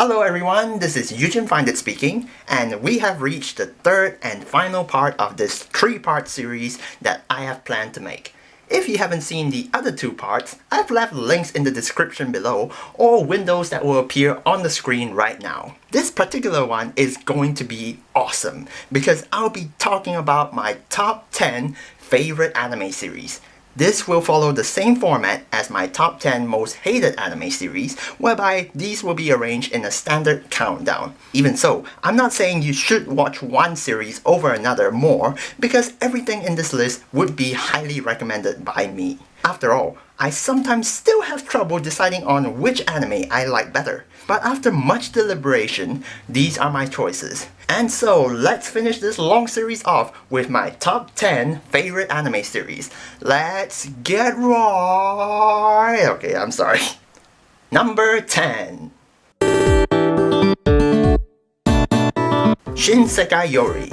Hello everyone, this is Eugene Findit speaking, and we have reached the third and final part of this three-part series that I have planned to make. If you haven't seen the other two parts, I've left links in the description below or windows that will appear on the screen right now. This particular one is going to be awesome because I'll be talking about my top 10 favorite anime series. This will follow the same format as my top 10 most hated anime series, whereby these will be arranged in a standard countdown. Even so, I'm not saying you should watch one series over another more, because everything in this list would be highly recommended by me. After all, I sometimes still have trouble deciding on which anime I like better. But after much deliberation, these are my choices. And so, let's finish this long series off with my top 10 favorite anime series. Let's get right! Okay, I'm sorry. Number 10. Shinsekai Yori.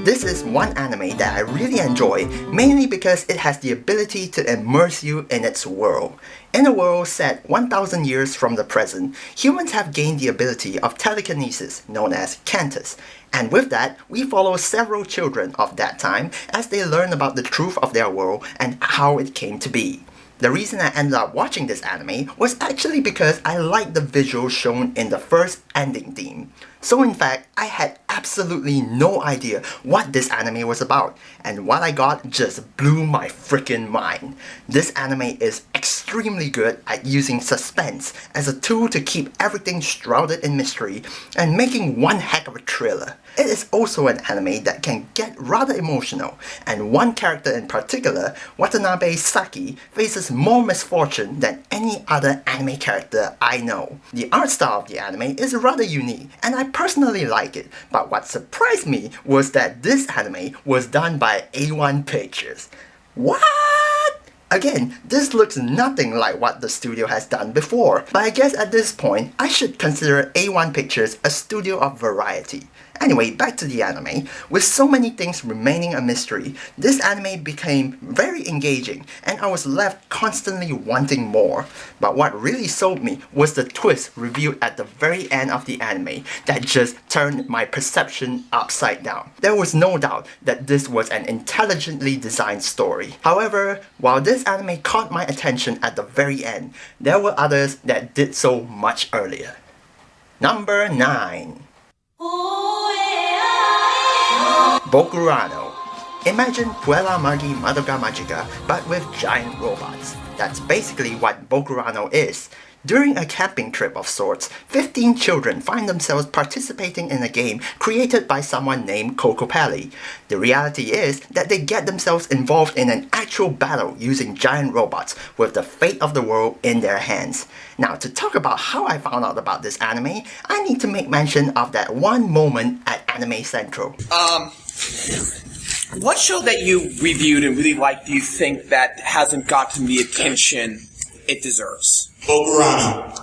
This is one anime that I really enjoy, mainly because it has the ability to immerse you in its world. In a world set 1000 years from the present, humans have gained the ability of telekinesis, known as Cantus. And with that, we follow several children of that time as they learn about the truth of their world and how it came to be. The reason I ended up watching this anime was actually because I liked the visuals shown in the first ending theme. So in fact, I had absolutely no idea what this anime was about, and what I got just blew my freaking mind. This anime is extremely good at using suspense as a tool to keep everything shrouded in mystery and making one heck of a thriller. It is also an anime that can get rather emotional, and one character in particular, Watanabe Saki, faces more misfortune than any other anime character I know. The art style of the anime is rather unique, and I personally like it, but what surprised me was that this anime was done by A1 Pictures. What? Again, this looks nothing like what the studio has done before, but I guess at this point, I should consider A1 Pictures a studio of variety. Anyway, back to the anime. With so many things remaining a mystery, this anime became very engaging and I was left constantly wanting more. But what really sold me was the twist revealed at the very end of the anime that just turned my perception upside down. There was no doubt that this was an intelligently designed story. However, while this anime caught my attention at the very end, there were others that did so much earlier. Number 9. Bokurano. Imagine Puella Magi Madoka Magica, but with giant robots. That's basically what Bokurano is. During a camping trip of sorts, 15 children find themselves participating in a game created by someone named Kokopelli. The reality is that they get themselves involved in an actual battle using giant robots with the fate of the world in their hands. Now, to talk about how I found out about this anime, I need to make mention of that one moment at Anime Central. What show that you reviewed and really liked do you think that hasn't gotten the attention it deserves? Bokurano.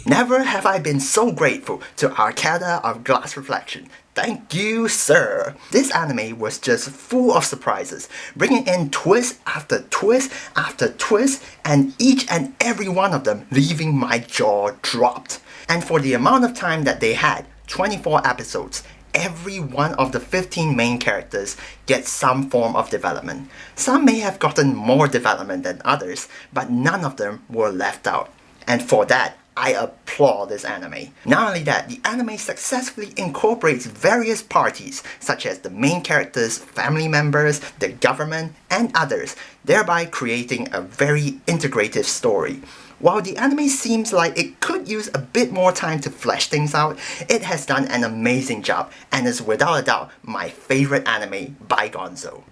Never have I been so grateful to Arcada of Glass Reflection. Thank you, sir! This anime was just full of surprises, bringing in twist after twist after twist, and each and every one of them leaving my jaw dropped. And for the amount of time that they had, 24 episodes, every one of the 15 main characters gets some form of development. Some may have gotten more development than others, but none of them were left out. And for that, I applaud this anime. Not only that, the anime successfully incorporates various parties, such as the main characters, family members, the government, and others, thereby creating a very integrative story. While the anime seems like it could use a bit more time to flesh things out, it has done an amazing job and is without a doubt my favorite anime by Gonzo.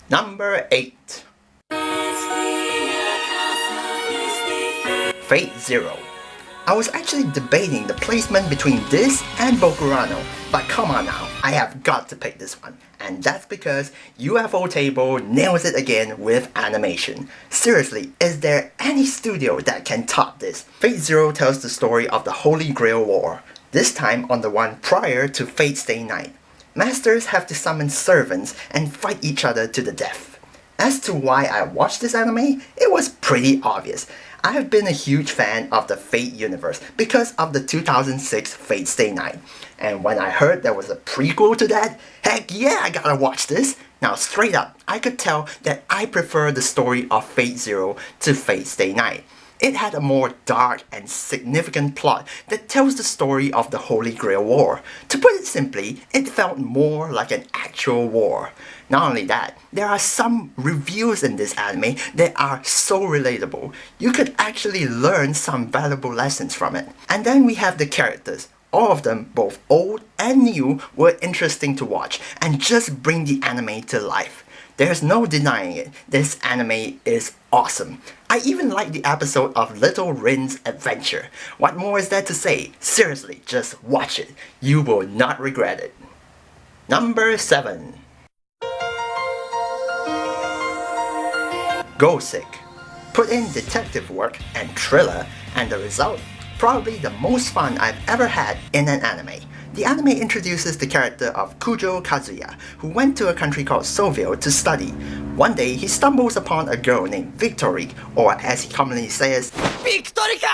Number 8. Fate Zero. I was actually debating the placement between this and Bokurano, but come on now, I have got to pick this one. And that's because UFO Table nails it again with animation. Seriously, is there any studio that can top this? Fate Zero tells the story of the Holy Grail War, this time on the one prior to Fate Stay Night. Masters have to summon servants and fight each other to the death. As to why I watched this anime, it was pretty obvious. I have been a huge fan of the Fate universe because of the 2006 Fate Stay Night. And when I heard there was a prequel to that, heck yeah, I gotta watch this! Now straight up, I could tell that I prefer the story of Fate Zero to Fate Stay Night. It had a more dark and significant plot that tells the story of the Holy Grail War. To put it simply, it felt more like an actual war. Not only that, there are some reviews in this anime that are so relatable. You could actually learn some valuable lessons from it. And then we have the characters. All of them, both old and new, were interesting to watch and just bring the anime to life. There's no denying it, this anime is awesome. I even like the episode of Little Rin's adventure. What more is there to say? Seriously, just watch it. You will not regret it. Number 7. Go Sick. Put in detective work and thriller, and the result? Probably the most fun I've ever had in an anime. The anime introduces the character of Kujo Kazuya, who went to a country called Soville to study. One day, he stumbles upon a girl named Victory, or as he commonly says, Victorica!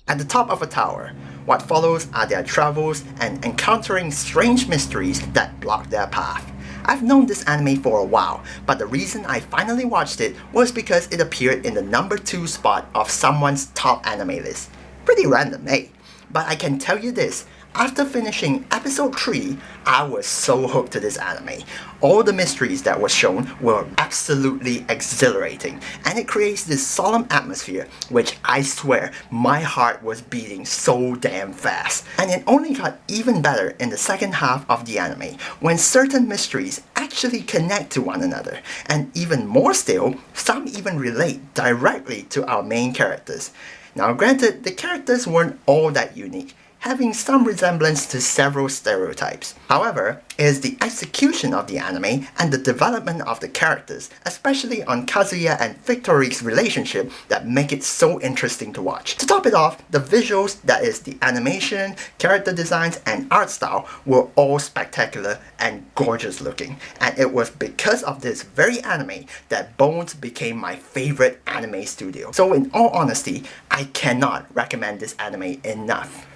At the top of a tower. What follows are their travels and encountering strange mysteries that block their path. I've known this anime for a while, but the reason I finally watched it was because it appeared in the number 2 spot of someone's top anime list. Pretty random, eh? But I can tell you this, after finishing episode 3, I was so hooked to this anime. All the mysteries that were shown were absolutely exhilarating, and it creates this solemn atmosphere which I swear my heart was beating so damn fast. And it only got even better in the second half of the anime, when certain mysteries actually connect to one another, and even more still, some even relate directly to our main characters. Now granted, the characters weren't all that unique, having some resemblance to several stereotypes. However, it is the execution of the anime and the development of the characters, especially on Kazuya and Victory's relationship, that make it so interesting to watch. To top it off, the visuals, that is the animation, character designs, and art style, were all spectacular and gorgeous looking. And it was because of this very anime that Bones became my favorite anime studio. So in all honesty, I cannot recommend this anime enough.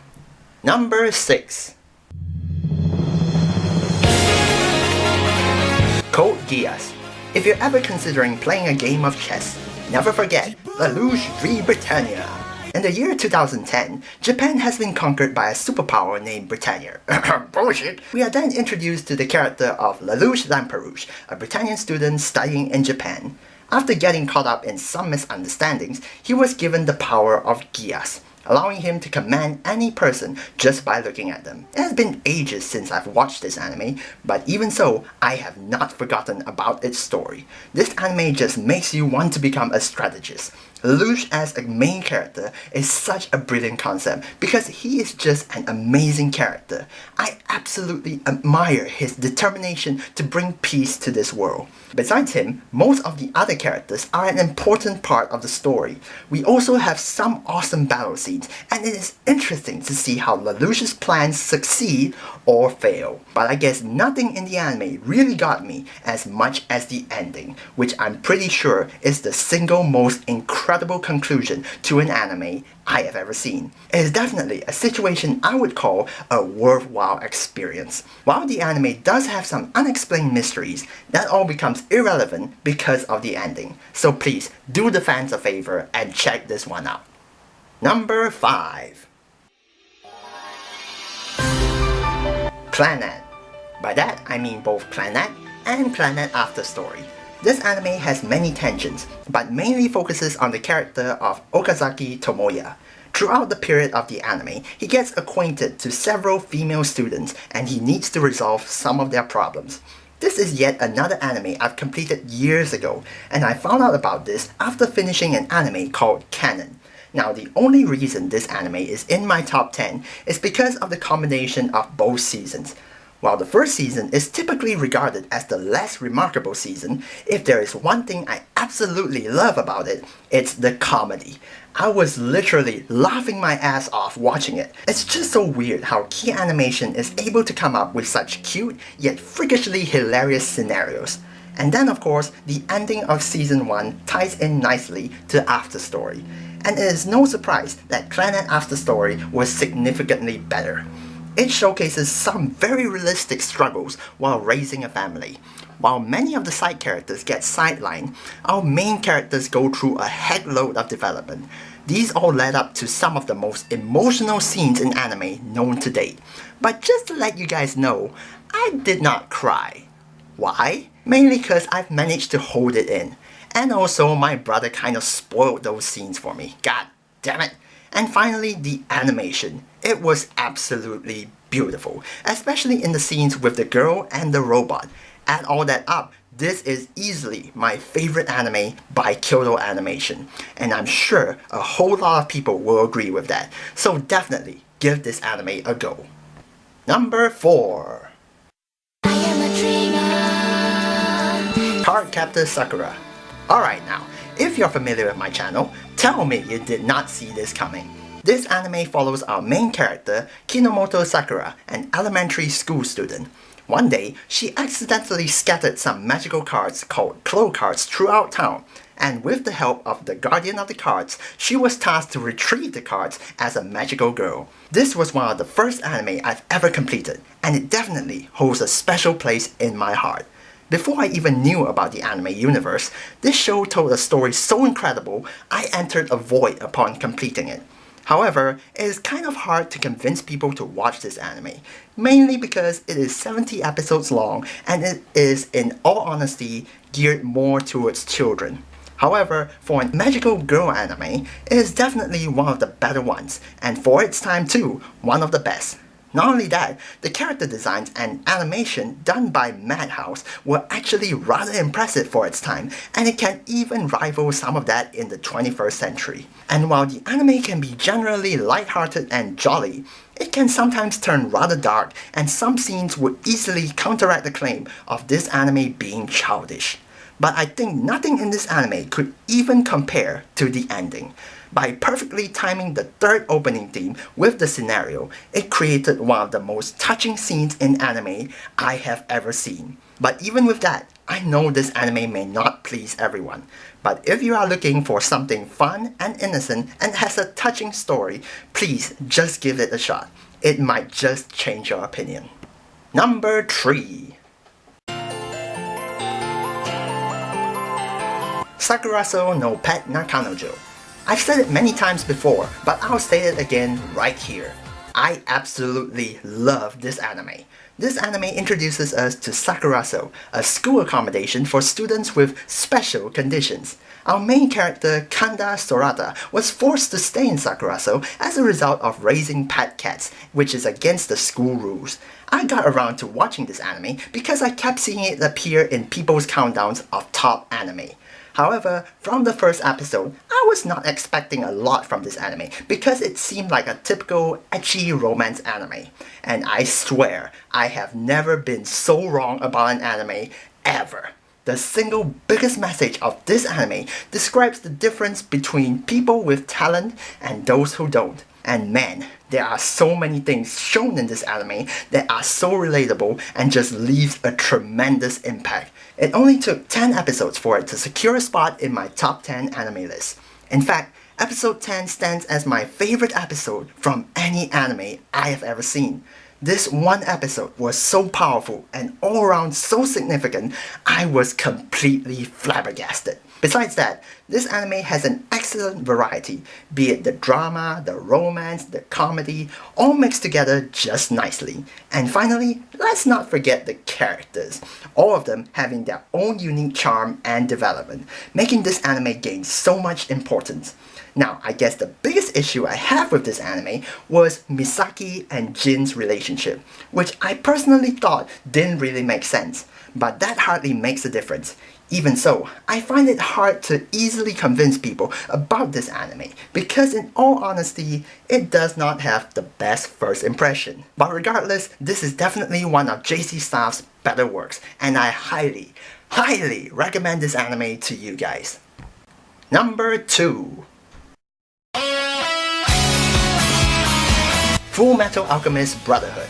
Number 6. Code Geass. If you're ever considering playing a game of chess, never forget Lelouch v Britannia. In the year 2010, Japan has been conquered by a superpower named Britannia. Bullshit! We are then introduced to the character of Lelouch Lamperouche, a Britannian student studying in Japan. After getting caught up in some misunderstandings, he was given the power of Geass, allowing him to command any person just by looking at them. It has been ages since I've watched this anime, but even so, I have not forgotten about its story. This anime just makes you want to become a strategist. Lelouch as a main character is such a brilliant concept because he is just an amazing character. I absolutely admire his determination to bring peace to this world. Besides him, most of the other characters are an important part of the story. We also have some awesome battle scenes, and it is interesting to see how Lelouch's plans succeed or fail. But I guess nothing in the anime really got me as much as the ending, which I'm pretty sure is the single most incredible conclusion to an anime I have ever seen. It is definitely a situation I would call a worthwhile experience. While the anime does have some unexplained mysteries, that all becomes irrelevant because of the ending. So please do the fans a favor and check this one out. Number 5. Clannad. By that I mean both Clannad and Clannad After Story. This anime has many tangents, but mainly focuses on the character of Okazaki Tomoya. Throughout the period of the anime, he gets acquainted to several female students and he needs to resolve some of their problems. This is yet another anime I've completed years ago, and I found out about this after finishing an anime called Canon. Now, the only reason this anime is in my top 10 is because of the combination of both seasons. While the first season is typically regarded as the less remarkable season, if there is one thing I absolutely love about it, it's the comedy. I was literally laughing my ass off watching it. It's just so weird how Key Animation is able to come up with such cute yet freakishly hilarious scenarios. And then of course, the ending of Season 1 ties in nicely to After Story. And it is no surprise that Clannad After Story was significantly better. It showcases some very realistic struggles while raising a family. While many of the side characters get sidelined, our main characters go through a heckload of development. These all led up to some of the most emotional scenes in anime known to date. But just to let you guys know, I did not cry. Why? Mainly because I've managed to hold it in. And also my brother kind of spoiled those scenes for me. God damn it. And finally, the animation. It was absolutely beautiful, especially in the scenes with the girl and the robot. Add all that up, this is easily my favorite anime by Kyoto Animation, and I'm sure a whole lot of people will agree with that, so definitely give this anime a go. Number 4. Cardcaptor Sakura. Alright now, if you're familiar with my channel, tell me you did not see this coming. This anime follows our main character, Kinomoto Sakura, an elementary school student. One day, she accidentally scattered some magical cards called Clo cards throughout town, and with the help of the guardian of the cards, she was tasked to retrieve the cards as a magical girl. This was one of the first anime I've ever completed, and it definitely holds a special place in my heart. Before I even knew about the anime universe, this show told a story so incredible, I entered a void upon completing it. However, it is kind of hard to convince people to watch this anime, mainly because it is 70 episodes long and it is, in all honesty, geared more towards children. However, for a magical girl anime, it is definitely one of the better ones, and for its time too, one of the best. Not only that, the character designs and animation done by Madhouse were actually rather impressive for its time, and it can even rival some of that in the 21st century. And while the anime can be generally lighthearted and jolly, it can sometimes turn rather dark, and some scenes would easily counteract the claim of this anime being childish. But I think nothing in this anime could even compare to the ending. By perfectly timing the third opening theme with the scenario, it created one of the most touching scenes in anime I have ever seen. But even with that, I know this anime may not please everyone. But if you are looking for something fun and innocent and has a touching story, please just give it a shot. It might just change your opinion. Number 3. Sakuraso no Pet na Kanojo. I've said it many times before, but I'll say it again right here. I absolutely love this anime. This anime introduces us to Sakuraso, a school accommodation for students with special conditions. Our main character, Kanda Sorata, was forced to stay in Sakuraso as a result of raising pet cats, which is against the school rules. I got around to watching this anime because I kept seeing it appear in people's countdowns of top anime. However, from the first episode, I was not expecting a lot from this anime because it seemed like a typical ecchi romance anime. And I swear, I have never been so wrong about an anime ever. The single biggest message of this anime describes the difference between people with talent and those who don't. And man, there are so many things shown in this anime that are so relatable and just leaves a tremendous impact. It only took 10 episodes for it to secure a spot in my top 10 anime list. In fact, episode 10 stands as my favorite episode from any anime I have ever seen. This one episode was so powerful and all around so significant, I was completely flabbergasted. Besides that, this anime has an excellent variety, be it the drama, the romance, the comedy, all mixed together just nicely. And finally, let's not forget the characters, all of them having their own unique charm and development, making this anime gain so much importance. Now, I guess the biggest issue I have with this anime was Misaki and Jin's relationship, which I personally thought didn't really make sense, but that hardly makes a difference. Even so, I find it hard to easily convince people about this anime because in all honesty, it does not have the best first impression. But regardless, this is definitely one of JC Staff's better works, and I highly, highly recommend this anime to you guys. Number 2. Fullmetal Alchemist Brotherhood.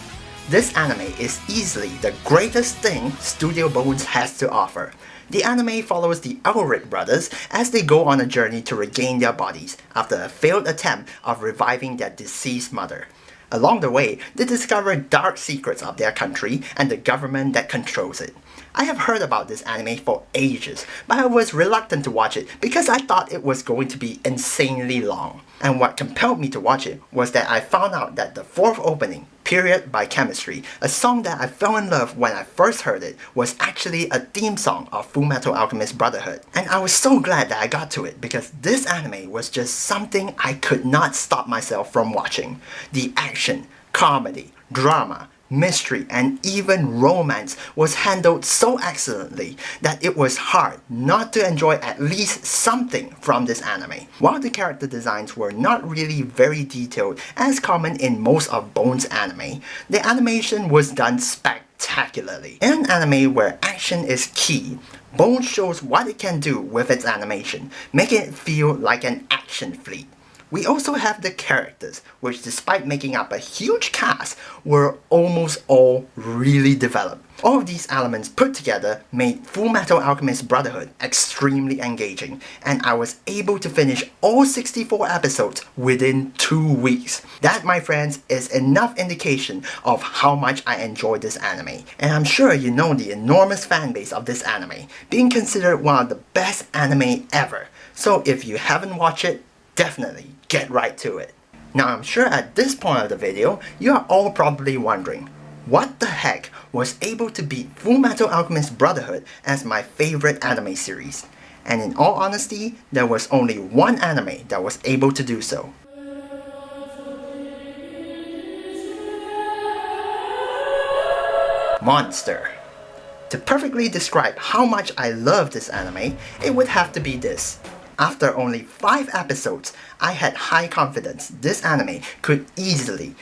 This anime is easily the greatest thing Studio Bones has to offer. The anime follows the Elric brothers as they go on a journey to regain their bodies after a failed attempt of reviving their deceased mother. Along the way, they discover dark secrets of their country and the government that controls it. I have heard about this anime for ages, but I was reluctant to watch it because I thought it was going to be insanely long. And what compelled me to watch it was that I found out that the fourth opening, Period by Chemistry, a song that I fell in love when I first heard it, was actually a theme song of Fullmetal Alchemist Brotherhood. And I was so glad that I got to it because this anime was just something I could not stop myself from watching. The action, comedy, drama, mystery, and even romance was handled so excellently that it was hard not to enjoy at least something from this anime. While the character designs were not really very detailed as common in most of Bones anime, the animation was done spectacularly. In an anime where action is key, Bones shows what it can do with its animation, making it feel like an action fleet. We also have the characters, which despite making up a huge cast, were almost all really developed. All of these elements put together made Fullmetal Alchemist Brotherhood extremely engaging, and I was able to finish all 64 episodes within 2 weeks. That, my friends, is enough indication of how much I enjoyed this anime, and I'm sure you know the enormous fanbase of this anime, being considered one of the best anime ever. So if you haven't watched it, definitely get right to it. Now I'm sure at this point of the video, you are all probably wondering, what the heck was able to beat Fullmetal Alchemist Brotherhood as my favorite anime series? And in all honesty, there was only one anime that was able to do so. Monster. To perfectly describe how much I love this anime, it would have to be this. After only 5 episodes, I had high confidence this anime could easily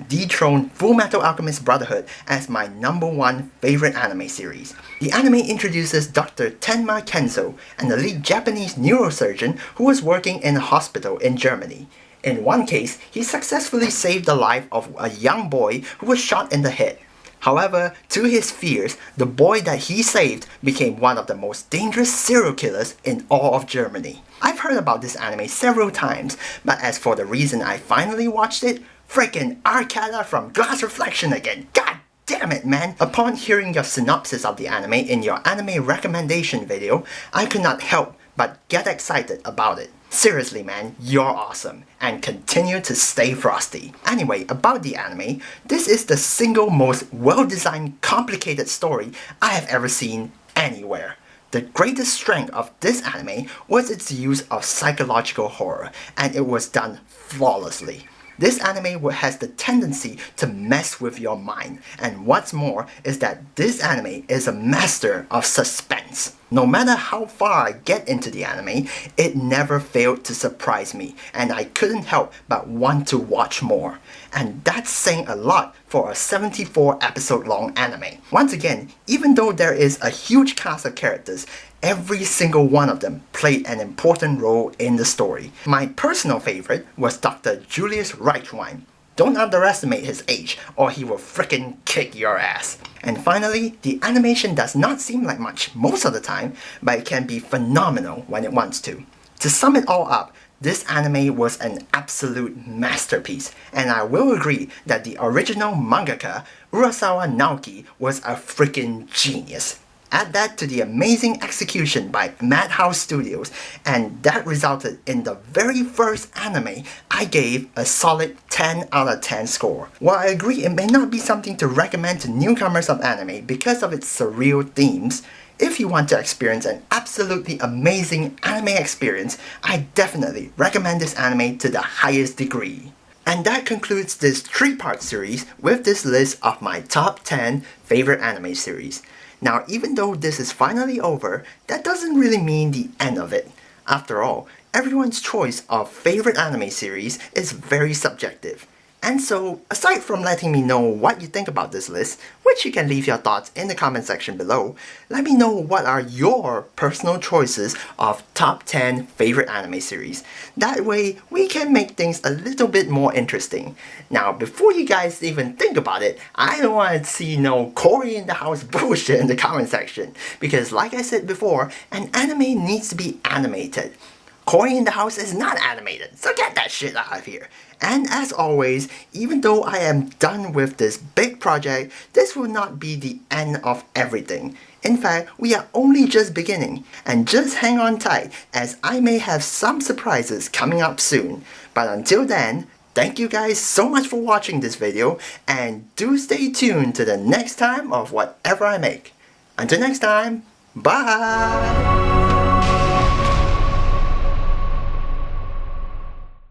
dethrone Fullmetal Alchemist Brotherhood as my #1 favorite anime series. The anime introduces Dr. Tenma Kenzo, an elite Japanese neurosurgeon who was working in a hospital in Germany. In one case, he successfully saved the life of a young boy who was shot in the head. However, to his fears, the boy that he saved became one of the most dangerous serial killers in all of Germany. I've heard about this anime several times, but as for the reason I finally watched it, freaking Arcada from Glass Reflection again. God damn it, man! Upon hearing your synopsis of the anime in your anime recommendation video, I could not help but get excited about it. Seriously, man, you're awesome, and continue to stay frosty. Anyway, about the anime, this is the single most well-designed, complicated story I have ever seen anywhere. The greatest strength of this anime was its use of psychological horror, and it was done flawlessly. This anime has the tendency to mess with your mind, and what's more is that this anime is a master of suspense. No matter how far I get into the anime, it never failed to surprise me, and I couldn't help but want to watch more. And that's saying a lot for a 74 episode long anime. Once again, even though there is a huge cast of characters, every single one of them played an important role in the story. My personal favorite was Dr. Julius Reichwein. Don't underestimate his age, or he will frickin' kick your ass. And finally, the animation does not seem like much most of the time, but it can be phenomenal when it wants to. To sum it all up, this anime was an absolute masterpiece, and I will agree that the original mangaka, Urasawa Naoki, was a freaking genius. Add that to the amazing execution by Madhouse Studios, and that resulted in the very first anime I gave a solid 10 out of 10 score. While I agree it may not be something to recommend to newcomers of anime because of its surreal themes, if you want to experience an absolutely amazing anime experience, I definitely recommend this anime to the highest degree. And that concludes this 3-part series with this list of my top 10 favorite anime series. Now, even though this is finally over, that doesn't really mean the end of it. After all, everyone's choice of favorite anime series is very subjective. And so, aside from letting me know what you think about this list, which you can leave your thoughts in the comment section below, let me know what are your personal choices of top 10 favorite anime series. That way, we can make things a little bit more interesting. Now, before you guys even think about it, I don't want to see no Cory in the house bullshit in the comment section. Because like I said before, an anime needs to be animated. Cory in the house is not animated, so get that shit out of here. And as always, even though I am done with this big project, this will not be the end of everything. In fact, we are only just beginning, and just hang on tight as I may have some surprises coming up soon. But until then, thank you guys so much for watching this video, and do stay tuned to the next time of whatever I make. Until next time, bye!